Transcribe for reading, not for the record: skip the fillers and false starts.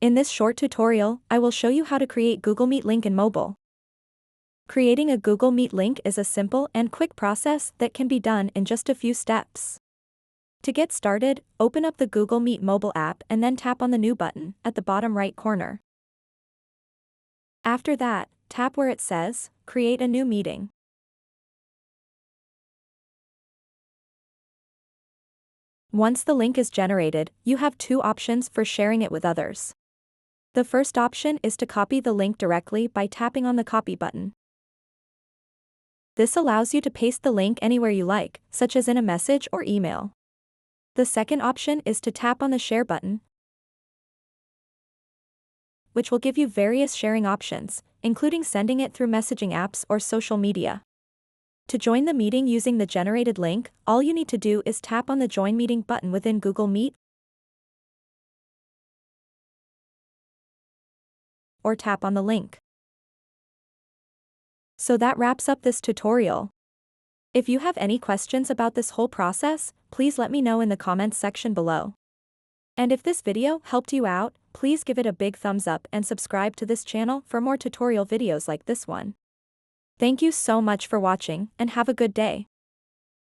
In this short tutorial, I will show you how to create Google Meet link in mobile. Creating a Google Meet link is a simple and quick process that can be done in just a few steps. To get started, open up the Google Meet mobile app and then tap on the New button at the bottom right corner. After that, tap where it says, Create a new meeting. Once the link is generated, you have two options for sharing it with others. The first option is to copy the link directly by tapping on the Copy button. This allows you to paste the link anywhere you like, such as in a message or email. The second option is to tap on the Share button, which will give you various sharing options, including sending it through messaging apps or social media. To join the meeting using the generated link, all you need to do is tap on the Join Meeting button within Google Meet, or tap on the link. So that wraps up this tutorial. If you have any questions about this whole process, please let me know in the comments section below. And if this video helped you out, please give it a big thumbs up and subscribe to this channel for more tutorial videos like this one. Thank you so much for watching and have a good day.